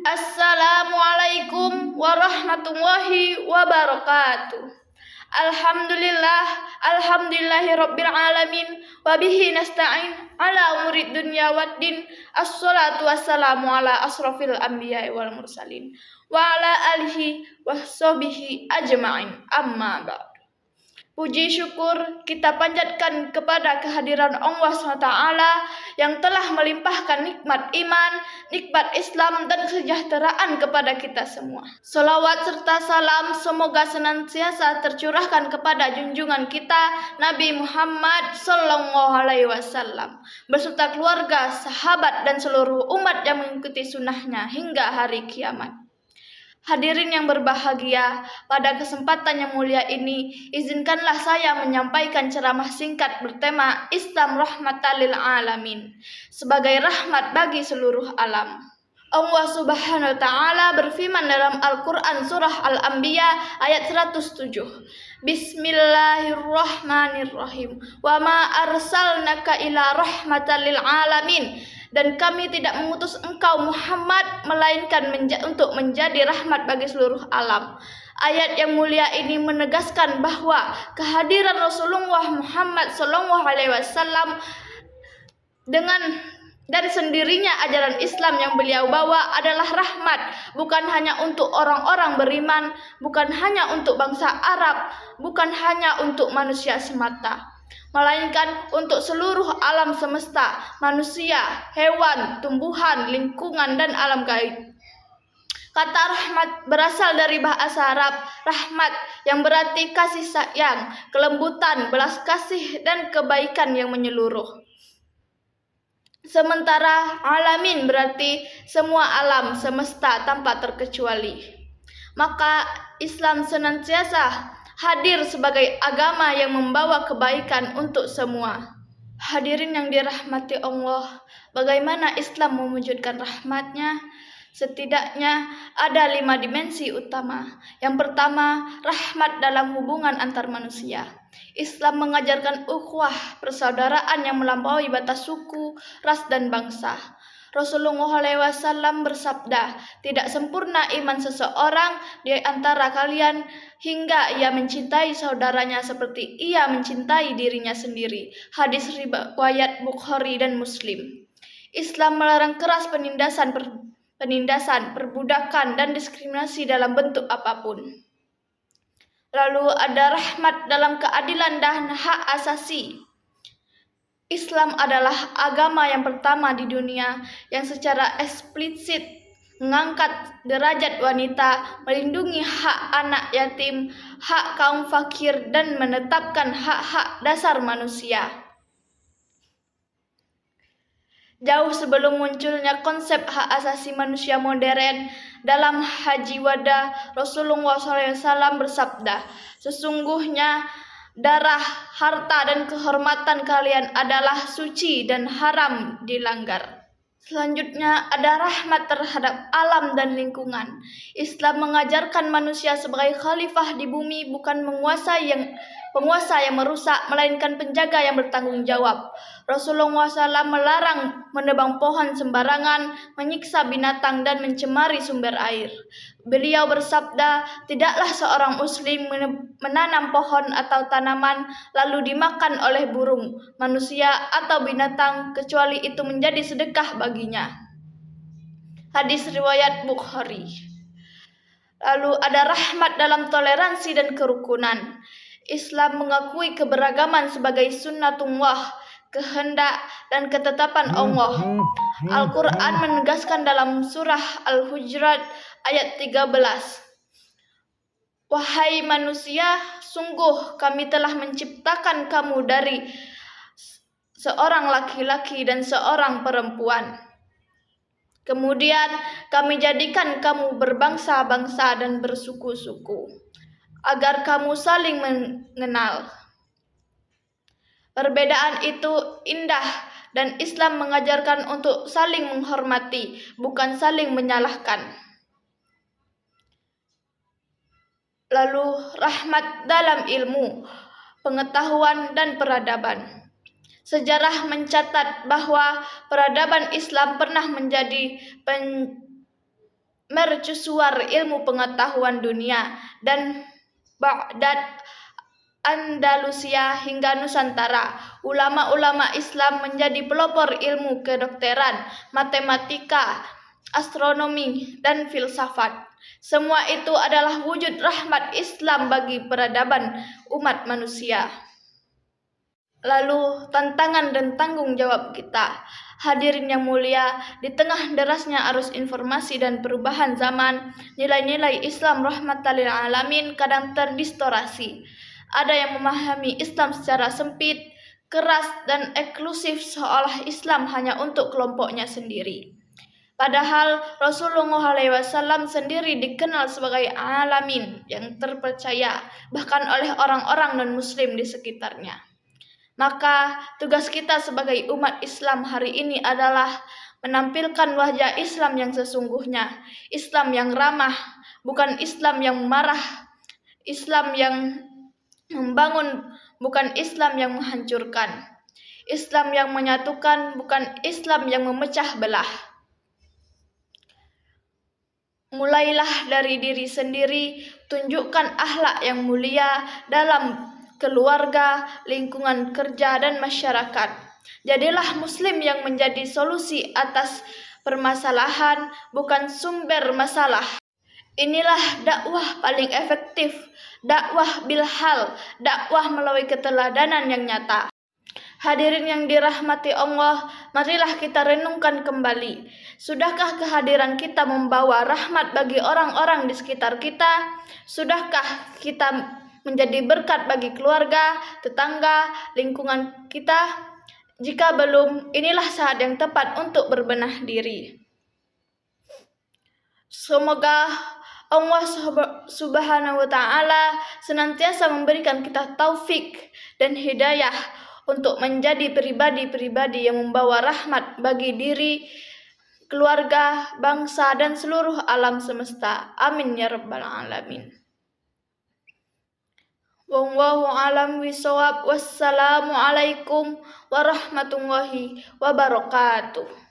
Assalamualaikum warahmatullahi wabarakatuh. Alhamdulillahi rabbil alamin wa bihi nasta'in ala umurid dunya waddin. Assalatu wassalamu ala asrafil anbiya'i wal mursalin wa ala alihi washabihi ajma'in, amma ba'du. Puji syukur kita panjatkan kepada kehadiran Allah SWT yang telah melimpahkan nikmat iman, nikmat Islam dan kesejahteraan kepada kita semua. Salawat serta salam semoga senantiasa tercurahkan kepada junjungan kita Nabi Muhammad SAW beserta keluarga, sahabat dan seluruh umat yang mengikuti sunnahnya hingga hari kiamat. Hadirin yang berbahagia, pada kesempatan yang mulia ini, izinkanlah saya menyampaikan ceramah singkat bertema Islam rahmatan lil alamin, sebagai rahmat bagi seluruh alam. Allah Subhanahu wa taala berfirman dalam Al-Qur'an surah Al-Anbiya ayat 107. Bismillahirrahmanirrahim. Wa ma arsalnaka ila rahmatan lil alamin. Dan kami tidak mengutus engkau Muhammad melainkan untuk menjadi rahmat bagi seluruh alam. Ayat yang mulia ini menegaskan bahwa kehadiran Rasulullah Muhammad SAW dari sendirinya ajaran Islam yang beliau bawa adalah rahmat, bukan hanya untuk orang-orang beriman, bukan hanya untuk bangsa Arab, bukan hanya untuk manusia semata, melainkan untuk seluruh alam semesta, manusia, hewan, tumbuhan, lingkungan, dan alam gaib. Kata rahmat berasal dari bahasa Arab rahmat yang berarti kasih sayang, kelembutan, belas kasih, dan kebaikan yang menyeluruh. Sementara alamin berarti semua alam semesta tanpa terkecuali. Maka Islam senantiasa hadir sebagai agama yang membawa kebaikan untuk semua. Hadirin yang dirahmati Allah, bagaimana Islam mewujudkan rahmatnya? Setidaknya ada 5 dimensi utama. Yang pertama, rahmat dalam hubungan antar manusia. Islam mengajarkan ukhuwah, persaudaraan yang melampaui batas suku, ras, dan bangsa. Rasulullah SAW bersabda, tidak sempurna iman seseorang di antara kalian hingga ia mencintai saudaranya seperti ia mencintai dirinya sendiri. Hadis riwayat Bukhari dan Muslim. Islam melarang keras penindasan, perbudakan, dan diskriminasi dalam bentuk apapun. Lalu ada rahmat dalam keadilan dan hak asasi. Islam adalah agama yang pertama di dunia yang secara eksplisit mengangkat derajat wanita, melindungi hak anak yatim, hak kaum fakir, dan menetapkan hak-hak dasar manusia. Jauh sebelum munculnya konsep hak asasi manusia modern, dalam Haji Wada, Rasulullah SAW bersabda, sesungguhnya darah, harta, dan kehormatan kalian adalah suci dan haram dilanggar. Selanjutnya ada rahmat terhadap alam dan lingkungan. Islam mengajarkan manusia sebagai khalifah di bumi, bukan penguasa yang merusak, melainkan penjaga yang bertanggung jawab. Rasulullah SAW melarang menebang pohon sembarangan, menyiksa binatang, dan mencemari sumber air. Beliau bersabda, tidaklah seorang muslim menanam pohon atau tanaman lalu dimakan oleh burung, manusia, atau binatang kecuali itu menjadi sedekah baginya. Hadis riwayat Bukhari. Lalu ada rahmat dalam toleransi dan kerukunan. Islam mengakui keberagaman sebagai sunnatullah, kehendak dan ketetapan Allah. Al-Quran menegaskan dalam surah Al-Hujurat ayat 13, wahai manusia, sungguh kami telah menciptakan kamu dari seorang laki-laki dan seorang perempuan. Kemudian kami jadikan kamu berbangsa-bangsa dan bersuku-suku, agar kamu saling mengenal. Perbedaan itu indah dan Islam mengajarkan untuk saling menghormati, bukan saling menyalahkan. Lalu rahmat dalam ilmu, pengetahuan, dan peradaban. Sejarah mencatat bahwa peradaban Islam pernah menjadi mercusuar ilmu pengetahuan dunia dan Baghdad, Andalusia hingga Nusantara. Ulama-ulama Islam menjadi pelopor ilmu kedokteran, matematika, astronomi, dan filsafat. Semua itu adalah wujud rahmat Islam bagi peradaban umat manusia. Lalu tantangan dan tanggung jawab kita. Hadirin yang mulia, di tengah derasnya arus informasi dan perubahan zaman, nilai-nilai Islam rahmatan lil alamin kadang terdistorasi. Ada yang memahami Islam secara sempit, keras, dan eksklusif seolah Islam hanya untuk kelompoknya sendiri. Padahal Rasulullah SAW sendiri dikenal sebagai alamin yang terpercaya bahkan oleh orang-orang non-muslim di sekitarnya. Maka tugas kita sebagai umat Islam hari ini adalah menampilkan wajah Islam yang sesungguhnya, Islam yang ramah, bukan Islam yang marah, Islam yang membangun, bukan Islam yang menghancurkan, Islam yang menyatukan, bukan Islam yang memecah belah. Mulailah dari diri sendiri, tunjukkan akhlak yang mulia dalam keluarga, lingkungan kerja, dan masyarakat. Jadilah muslim yang menjadi solusi atas permasalahan, bukan sumber masalah. Inilah dakwah paling efektif, dakwah bilhal, dakwah melalui keteladanan yang nyata. Hadirin yang dirahmati Allah, marilah kita renungkan kembali. Sudahkah kehadiran kita membawa rahmat bagi orang-orang di sekitar kita? Sudahkah kita menjadi berkat bagi keluarga, tetangga, lingkungan kita? Jika belum, inilah saat yang tepat untuk berbenah diri. Semoga Allah Subhanahu wa Ta'ala senantiasa memberikan kita taufik dan hidayah untuk menjadi pribadi-pribadi yang membawa rahmat bagi diri, keluarga, bangsa, dan seluruh alam semesta. Amin ya rabbal alamin. Wallahu a'lam bishawab. Wassalamualaikum warahmatullahi wabarakatuh.